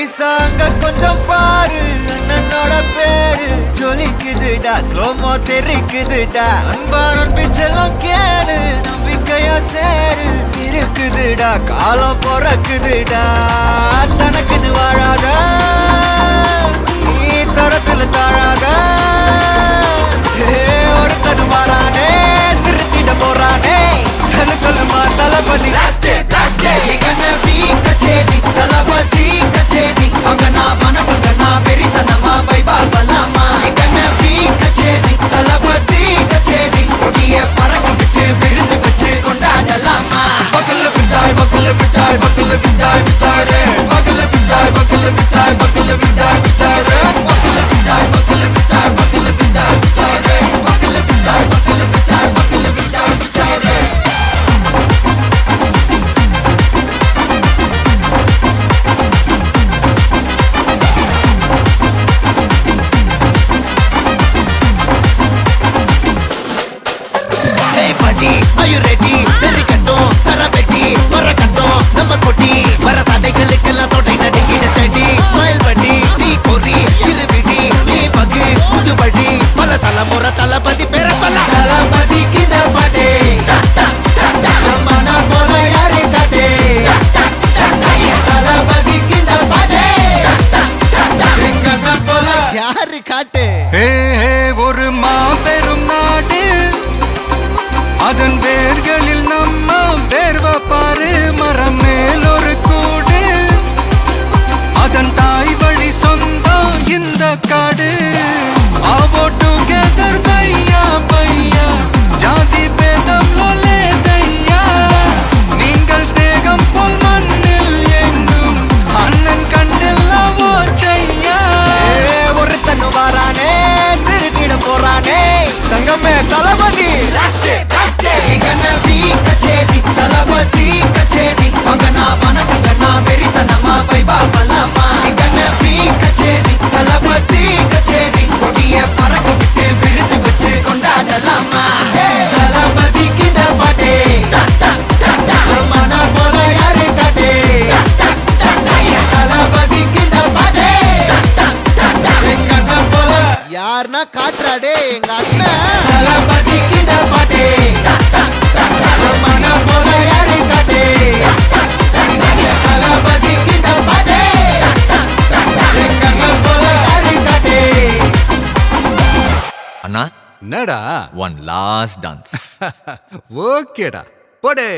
நைசாங்க கொஞ்சம் பாரு அண்ணனோட பேரு ஜொலிக்குதுடா ஸ்லோமோ தெரிக்குதுடா அன்பான பிச்செல்லாம் கேளு நம்பிக்கையா சேரு இருக்குதுடா காலம் பிறக்குதுடா தனக்குன்னு வாழாத நீ தரத்துல தாழாத ஒருத்தன் மாறானே திருத்திட போறானே கலுமா தளபதி தளபதி கச்சேரி அகனா மனபகனா பெரிதனமா வைபாபலாமா கச்சேரி தளபதி கச்சேரி கொடிய பறக்க விட்டு விருந்து வச்சு கொண்டாடலாமா பக்கல்ல பிட்டாய் பக்கல்ல பிட்டாய் பக்கல்ல பிட்டாய் பிட்டாரே பக்கல்ல பிட்டாய் பக்கல்ல பிட்டாய் பக்கல்ல பிட்டாய் பிட்டாரே பக்கல்ல பிட்டாய் பக்கல்ல பிட்டாய் பக்கல்ல பிட்டாய் பிட்டாரே பக்கல்ல பிட்டாய் பக்கல்ல பிட்டாய் பக்கல்ல பிட்டாய் பிட்டாரே Are you ready? Derikattom, Sarabeti, Varakattom, Namma Koti, Varathadegalukella thodai nadingida steady, smile buddy, nee kori, irubidi, nee pagi, pudubadi, pala talamura talapati pera solla, talapati kinda pade, namana pola yare kade, talapati kinda pade, engana pola yare kade. Hey hey, oru maaperum naadu அதன் வேர்களில் நம்ம வேர்வ பாரு மரம் மேல் ஒரு கூடு அதன் தாய் வழி சொந்தம் இந்த காடு ஆவோ டுகெதர் பையா பையா ஜாதி பேதம் லோலே தையா நீங்கள் ஸ்நேகம் போல் மண்ணில் எங்கும் அண்ணன் கண்டெல்லாவோ செய்யா ஒருத்தன் வாரானே திருத்திட போறானே சங்கமே தளபதி கச்சேரி தளபதி கச்சேரி மகனா வனகனா வெறித்தனமா வைபாபலாமா கச்சேரி தளபதி கச்சேரி கொடிய பறக்க விட்டு விருந்து வச்சு கொண்டாடலாமா தளபதி கிட்ட பாட்டே மன போல யாரு காட்டே தளபதி கிட்ட பாட்டே எங்க அண்ணன் போல யாருன்னா காட்டுறாடே எங்க அண்ணன் தளபதி கிட்ட பாட்டே அண்ணா என்னடா one last dance. ஓகேடா போடே.